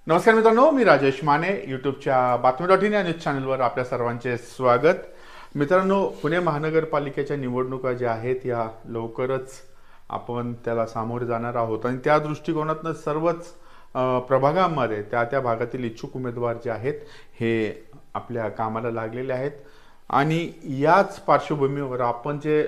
नमस्कार मित्रांनो, मी राजेश माने. यूट्यूबच्या बातमी.इन या न्यूज चॅनलवर आपल्या सर्वांचे स्वागत. मित्रांनो, पुणे महानगरपालिकेच्या निवडणुका ज्या आहेत या लवकरच आपण त्याला सामोरे जाणार आहोत आणि त्या दृष्टिकोनातनं सर्वच प्रभागांमध्ये त्या भागातील इच्छुक उमेदवार जे आहेत हे आपल्या कामाला लागलेले आहेत. आणि याच पार्श्वभूमीवर आपण जे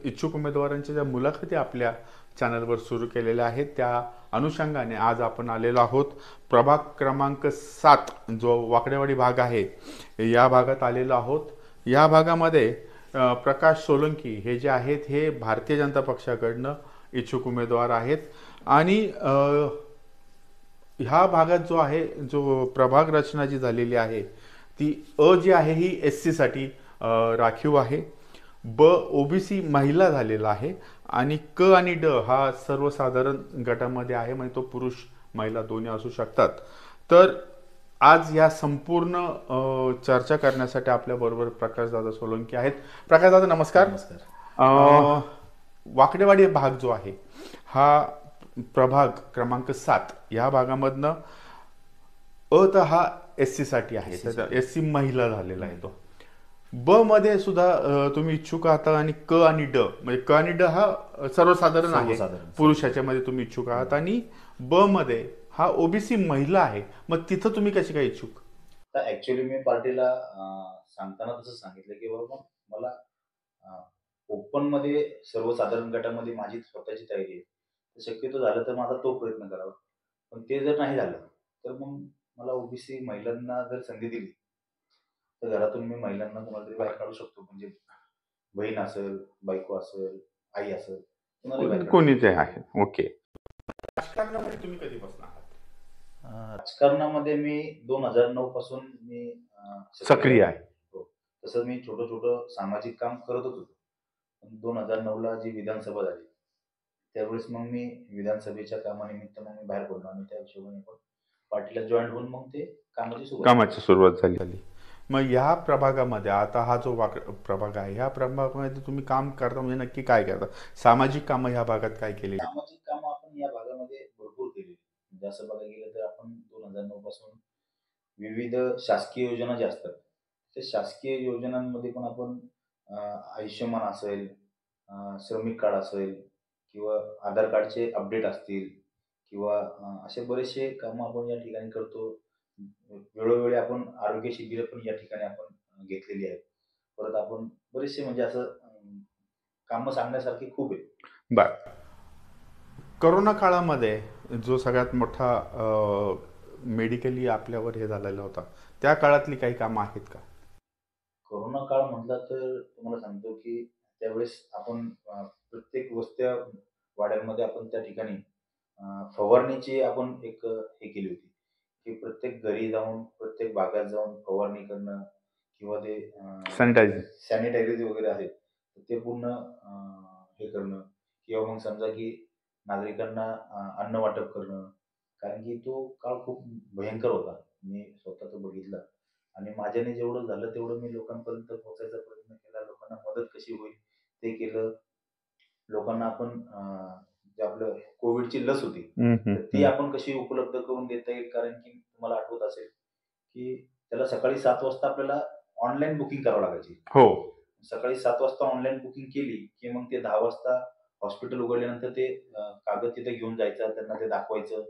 इच्छुक उमेदवारांच्या ज्या मुलाखती आपल्या चॅनलवर सुरू केलेल्या आहेत त्या अनुषंगाने आज आपण आलेलो आहोत. प्रभाग क्रमांक 7 जो वाकडेवाडी भाग आहे या भागात आलेलो आहोत. या भागामध्ये प्रकाश सोलंकी हे जे आहेत हे भारतीय जनता पक्षाकडनं इच्छुक उमेदवार आहेत. आणि ह्या भागात जो प्रभाग रचना जी झालेली आहे ती जी आहे ही SC साठी राखीव आहे. OBC महिला झालेला आहे आणि क आणि ड हा सर्वसाधारण गटामध्ये आहे, म्हणजे तो पुरुष महिला दोन्ही असू शकतात. तर आज या संपूर्ण चर्चा करण्यासाठी आपल्याबरोबर प्रकाशदादा सोलंकी आहेत. प्रकाशदादा नमस्कार. वाकडेवाडी भाग जो आहे हा प्रभाग क्रमांक 7 या भागामधनं तर हा SC साठी आहे, तर SC महिला झालेला आहे. तो ब मध्ये सुद्धा तुम्ही इच्छुक आहात आणि क आणि ड म्हणजे क आणि ड हा सर्वसाधारण आहे, पुरुषाच्या मध्ये तुम्ही इच्छुक आहात आणि ब मध्ये हा OBC महिला आहे. मग तिथं तुम्ही कशी काय इच्छुक? ऍक्च्युली मी पार्टीला सांगताना तसं सांगितलं की बाबा मला ओपन मध्ये सर्वसाधारण गटामध्ये माझी स्वतःची तयारी आहे. शक्यतो झालं तर माझा तो प्रयत्न करावा. पण ते जर नाही झालं तर मग मला ओबीसी महिलांना जर संधी दिली तर घरातून मी महिलांना कोणाला तरी बाहेर काढू शकतो. म्हणजे बहीण असेल, बायको असेल, आई असेल, कोणालाही बाहेर काढू कोणी ते आहे. ओके. राजकारणामध्ये तुम्ही कधीपासून आहात? राजकारणामध्ये मी 2009 पासून मी सक्रिय आहे. हो. तसं मी छोटं सामाजिक काम करतच होतो. 2009ला जी विधानसभा झाली त्यावेळेस मग मी विधानसभेच्या कामानिमित्त मग मी बाहेर पडलो आणि त्या हिशोबाने पण पार्टीला जॉईन होऊन मग ते कामाची सुरुवात झाली. मग या प्रभागामध्ये आता हा जो प्रभाग आहे ह्या प्रभागामध्ये तुम्ही काम करता म्हणजे नक्की काय करता? सामाजिक कामं ह्या भागात काय केली? सामाजिक कामं आपण या भागामध्ये भरपूर केली. म्हणजे असं बघायला गेलं तर आपण 2009 पासून विविध शासकीय योजना ज्या असतात, त्या शासकीय योजनांमध्ये पण आपण आयुष्यमान असेल, श्रमिक कार्ड असेल किंवा आधार कार्डचे अपडेट असतील किंवा असे बरेचसे कामं आपण या ठिकाणी करतो. वेळोवेळी आपण आरोग्य शिबिरं पण या ठिकाणी आपण घेतलेली आहेत. परत आपण बरेचसे म्हणजे असं कामं सांगण्यासारखी खूप आहेत. बर. करोना काळामध्ये जो सगळ्यात मोठा मेडिकली आपल्यावर हे झालेला होता त्या काळातली काही कामं आहेत का? कोरोना काळ म्हटला तर तुम्हाला सांगतो की त्यावेळेस आपण प्रत्येक वस्त्या वाड्यांमध्ये आपण त्या ठिकाणी फवारणीची आपण एक हे केली होती की प्रत्येक घरी जाऊन, प्रत्येक भागात जाऊन फवारणी करणं किंवा ते सॅनिटायझर वगैरे आहेत ते पूर्ण हे करणं किंवा मग समजा की नागरिकांना अन्न वाटप करणं. कारण की तो काळ खूप भयंकर होता. मी स्वतः तो बघितला आणि माझ्याने जेवढं झालं तेवढं मी लोकांपर्यंत पोहोचायचा प्रयत्न केला. लोकांना मदत कशी होईल ते केलं. लोकांना आपण जे आपलं कोविडची लस होती तर ती आपण कशी उपलब्ध करून देता येईल. कारण की तुम्हाला आठवत असेल की त्याला सकाळी 7 वाजता आपल्याला ऑनलाईन बुकिंग करावं लागायची. हो. सकाळी 7 वाजता ऑनलाईन बुकिंग केली की मग ते 10 वाजता हॉस्पिटल उघडल्यानंतर ते कागद तिथे घेऊन जायचं, त्यांना ते दाखवायचं.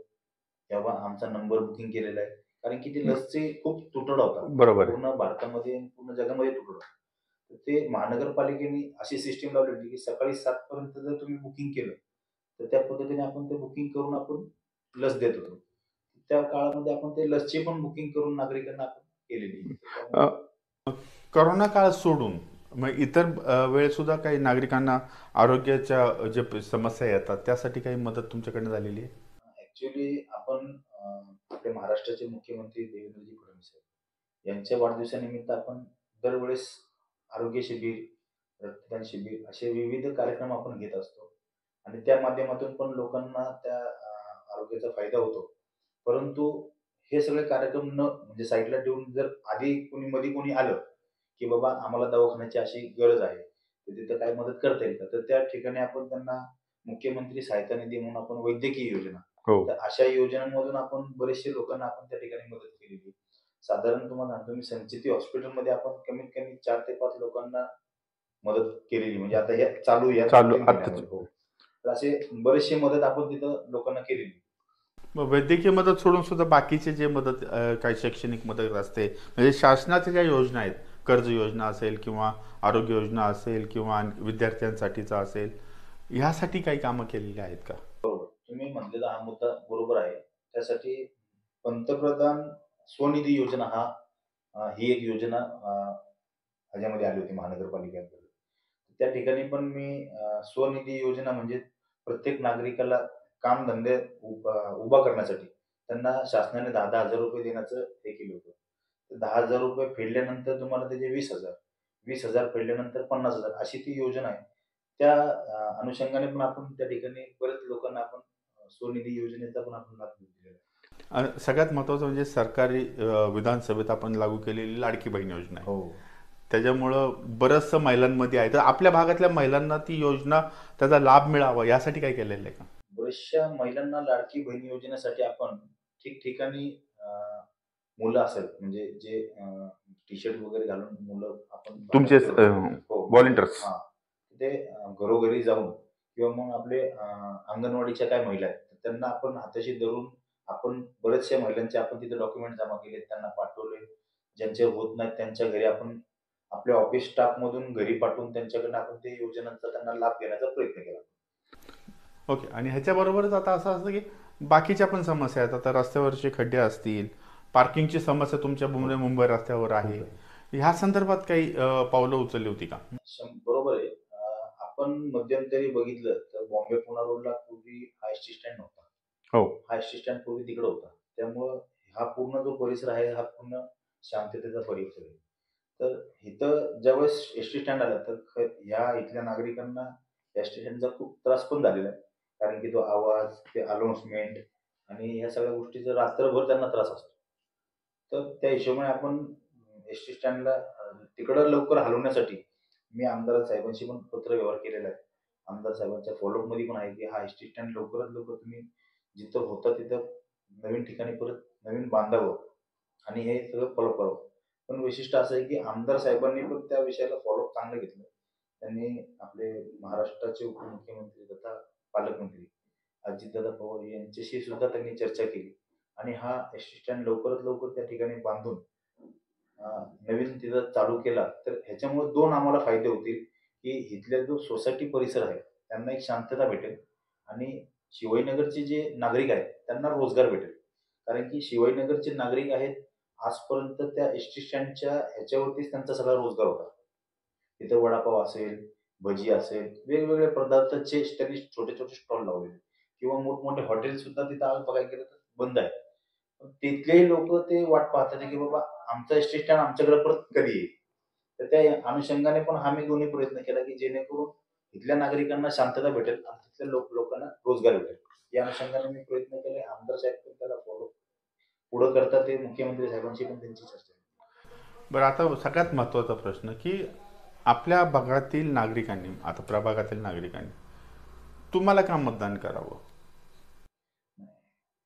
तेव्हा आमचा नंबर बुकिंग केलेला आहे. कारण की ते लसचे खूप तुटवडा होता. बरोबर. पूर्ण भारतामध्ये पूर्ण जगामध्ये तुटवडा. तर ते महानगरपालिकेने अशी सिस्टीम लावली होती की सकाळी 7 पर्यंत जर तुम्ही बुकिंग केलं तर त्या पद्धतीने आपण ते बुकिंग करून आपण लस देत होतो. त्या काळामध्ये आपण ते लसची पण बुकिंग करून नागरिकांना आपण केलेली. करोना काळ सोडून मग इतर वेळेस सुद्धा काही नागरिकांना आरोग्याच्या जे समस्या येतात त्यासाठी काही मदत तुमच्याकडनं झालेली आहे? ऍक्च्युली आपण आपले महाराष्ट्राचे मुख्यमंत्री देवेंद्रजी फडणवीस यांच्या वाढदिवसानिमित्त आपण दरवेळेस आरोग्य शिबिर, रक्तदान शिबिर असे विविध कार्यक्रम आपण घेत असतो आणि त्या माध्यमातून पण लोकांना त्या आरोग्याचा फायदा होतो. परंतु हे सगळे कार्यक्रम न म्हणजे साईडला ठेवून जर आधी कोणी आलं की बाबा आम्हाला दवाखान्याची अशी गरज आहे, तर तिथं काय मदत करता येईल का? तर त्या ठिकाणी आपण त्यांना मुख्यमंत्री सहायता निधी म्हणून आपण वैद्यकीय योजना हो. तर अशा योजनांमधून आपण बरेचशे लोकांना आपण त्या ठिकाणी मदत केलेली. साधारण तुम्हाला सांगतो मी संचिती हॉस्पिटलमध्ये आपण कमीत कमी 4 ते 5 लोकांना मदत केलेली. म्हणजे आता या चालू या चालू 2-3 आत्ताच. महिन्यामध्ये. हो. तर असे बरेचशी मदत आपण तिथं लोकांना केलेली. मग वैद्यकीय मदत सोडून सुद्धा बाकीचे जे मदत काही शैक्षणिक मदत असते, म्हणजे शासनाच्या ज्या योजना आहेत, कर्ज योजना असेल किंवा आरोग्य योजना असेल किंवा विद्यार्थ्यांसाठीचा असेल, ह्यासाठी काही कामं केलेली आहेत का? बरोबर. तुम्ही म्हटलेला हा मुद्दा बरोबर आहे. त्यासाठी पंतप्रधान स्वनिधी योजना ही एक योजना ह्याच्यामध्ये आली होती महानगरपालिकेअंतर्गत. त्या ठिकाणी पण मी स्वनिधी योजना म्हणजे प्रत्येक नागरिकाला कामधंदे उभा करण्यासाठी त्यांना शासनाने ₹10,000 देण्याचं हे केलं होतं. तर ₹10,000 फेडल्यानंतर तुम्हाला त्याचे 20,000 20,000 फेडल्यानंतर 50,000 अशी ती योजना आहे. त्या अनुषंगाने पण आपण त्या ठिकाणी बरेच लोकांना आपण स्वनिधी योजनेचा पण आपण लाभ दिलेला आहे. सगळ्यात महत्त्वाचं म्हणजे सरकारी विधानसभेत आपण लागू केलेली लाडकी बहीण योजना आहे. हो. त्याच्यामुळं बरंचसं महिलांमध्ये आहे. तर आपल्या भागातल्या महिलांना ती योजना, त्याचा लाभ मिळावा यासाठी काय केलेलं आहे का? बऱ्याचशा महिलांना लाडकी बहीण योजनेसाठी आपण ठिकठिकाणी मुलं असेल म्हणजे जे टी-शर्ट वगैरे घालून मुलं आपण तुमचे भागात फिरवतो. हो. व्हॉलंटियर्स. हां. ते घरोघरी जाऊन किंवा मग आपले अंगणवाडीच्या काही महिला आहेत, तर त्यांना आपण हाताशी धरून आपण बऱ्याचशा महिलांचे आपण तिथे डॉक्युमेंट जमा केले, त्यांना पाठवले. ज्यांचे होत नाहीत त्यांच्या घरी आपण आपल्या ऑफिस स्टाफमधून घरी पाठवून त्यांच्याकडनं आपण ते योजनांचा त्यांना लाभ देण्याचा प्रयत्न केला. ओके. आणि ह्याच्याबरोबरच आता असं असतं की बाकीच्या पण समस्या आहेत. आता रस्त्यावरचे खड्डे असतील, पार्किंगची समस्या तुमच्या मुंबई रस्त्यावर आहे. ह्या संदर्भात काही पावलं उचलली होती का? बरोबर आहे. आपण मध्यंतरी बघितलं तर बॉम्बे पुणा रोडला पूर्वी हा एसटी स्टँड नव्हता. हो. हा एसटी स्टँड पूर्वी तिकडे होता. त्यामुळं हा पूर्ण जो परिसर आहे, हा पूर्ण शांततेचा परिसर आहे. तर इथं ज्यावेळेस एसटी स्टँड आला, तर ह्या इथल्या नागरिकांना या एसटी स्टँडचा खूप त्रास पण झालेला आहे. कारण की तो आवाज, ते अनाउन्समेंट आणि ह्या सगळ्या गोष्टीचा रात्रभर त्यांना त्रास असतो. तर त्या हिशोबाने आपण एसटी स्टँडला तिकडं लवकर हलवण्यासाठी मी आमदार साहेबांशी पण पत्रव्यवहार केलेला आहे. आमदार साहेबांच्या फॉलोअपमध्ये पण आहे, की हा एसटी स्टँड लवकरात लवकर तुम्ही जिथं होतं तिथं नवीन ठिकाणी परत नवीन बांधावं आणि हे सगळं फॉलो करावं. पण वैशिष्ट्य असं आहे, की आमदार साहेबांनी पण त्या विषयाला फॉलोअप चांगलं घेतलं. त्यांनी आपले महाराष्ट्राचे उपमुख्यमंत्री तथा पालकमंत्री अजितदादा पवार यांच्याशी सुद्धा त्यांनी चर्चा केली आणि हा एसटी स्टँड लवकरात लवकर त्या ठिकाणी बांधून नवीन तिथं चालू केला, तर ह्याच्यामुळे 2 आम्हाला फायदे होतील, की इथला जो सोसायटी परिसर आहे, त्यांना एक शांतता भेटेल आणि शिवाजीनगरचे जे नागरिक आहेत, त्यांना रोजगार भेटेल. कारण की शिवाजीनगरचे नागरिक आहेत, आजपर्यंत त्या एसटी स्टँडच्या ह्याच्यावरतीच त्यांचा सगळा रोजगार होता. तिथं वडापाव असेल, भजी असेल, वेगवेगळ्या पदार्थाचे त्यांनी छोटे-छोटे स्टॉल लावलेले किंवा मोठमोठे हॉटेल सुद्धा तिथं आज बघायला गेलं तर बंद आहेत. पण तिथलेही लोकं ते वाट पाहत आहेत, की बाबा आमचा एसटी स्टँड आमच्याकडे परत कधी येईल? तर त्या अनुषंगाने पण आम्ही दोन्ही प्रयत्न केला, की जेणेकरून इथल्या नागरिकांना शांतता भेटेल आणि तिथल्या लोकांना रोजगार भेटेल. या अनुषंगाने मी प्रयत्न केले. आमदार साहेब पण त्याला फॉलो पुढं करतात ते मुख्यमंत्री साहेबांशी पण त्यांची चर्चा आहे. बरं, आता सगळ्यात महत्त्वाचा प्रश्न की आपल्या भागातील नागरिकांनी, आता प्रभागातील नागरिकांनी तुम्हाला का मतदान करावं?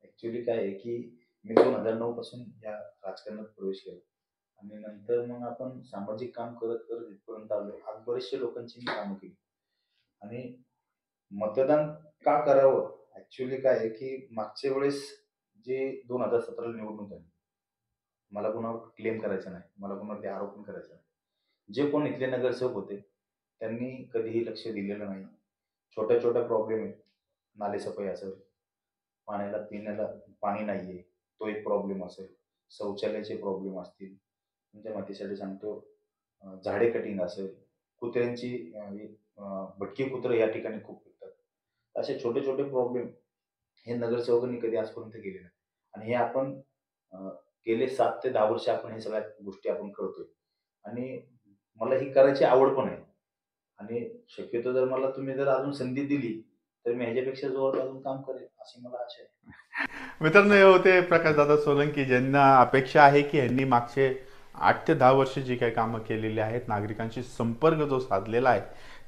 ॲक्चुअली काय आहे, की मी 2009 पासून या राजकारणात प्रवेश केला आणि नंतर मग आपण सामाजिक काम करत इथपर्यंत आलोय. आज बरेचशे लोकांची मी कामं केली आणि मतदान का करावं? ॲक्चुअली काय आहे, की मागच्या वेळेस जे 2017ला निवडणूक झाली. मला कोणावर क्लेम करायचा नाही. मला कोणावरती आरोप पण करायचा नाही. जे कोण इथले नगरसेवक होते, त्यांनी कधीही लक्ष दिलेलं नाही. छोट्या-छोट्या प्रॉब्लेम आहेत. नालेसफाई असेल, पिण्याला पाणी नाहीये, तो एक प्रॉब्लेम असेल. शौचालयाचे प्रॉब्लेम असतील. तुमच्या माहितीसाठी सांगतो झाडे कटिंग असेल, कुत्र्यांची भटकी कुत्रं या ठिकाणी खूप फिरतात. असे छोटे-छोटे प्रॉब्लेम हे नगरसेवकांनी कधी आजपर्यंत केले नाही आणि हे आपण गेले 7 ते 10 वर्ष आपण हे सगळ्या गोष्टी आपण करतोय आणि मला ही करायची आवड पण आहे आणि शक्यतो जर मला तुम्ही जर अजून संधी दिली, तर मी ह्याच्यापेक्षा जोरात अजून काम करेन, अशी मला आशा आहे. मित्रांनो, हे होते प्रकाशदादा सोलंकी, ज्यांना अपेक्षा आहे की यांनी मागचे 8 ते 10 वर्ष जी काही कामं केलेली आहेत, नागरिकांशी संपर्क जो साधलेला आहे,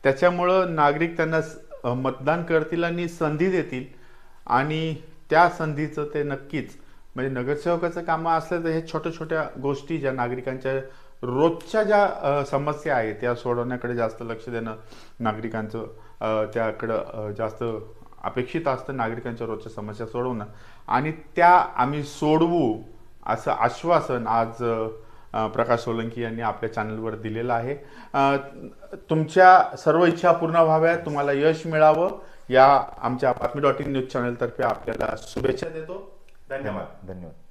त्याच्यामुळं नागरिक त्यांना मतदान करतील आणि संधी देतील आणि त्या संधीचं ते नक्कीच म्हणजे नगरसेवकाचं कामं असलं तर हे छोट्या छोट्या गोष्टी ज्या नागरिकांच्या रोजच्या ज्या समस्या आहेत त्या सोडवण्याकडे जास्त लक्ष देणं नागरिकांचं त्याकडं जास्त अपेक्षित असतं. नागरिकांच्या रोजच्या समस्या सोडवणं आणि त्या आम्ही सोडवू असं आश्वासन आज प्रकाश सोलंकी यांनी आपल्या चॅनलवर दिलेलं आहे. तुमच्या सर्व इच्छा पूर्ण व्हाव्या, तुम्हाला यश मिळावं या आमच्या बातमी.in न्यूज चॅनलतर्फे आपल्याला शुभेच्छा देतो. धन्यवाद. धन्यवाद.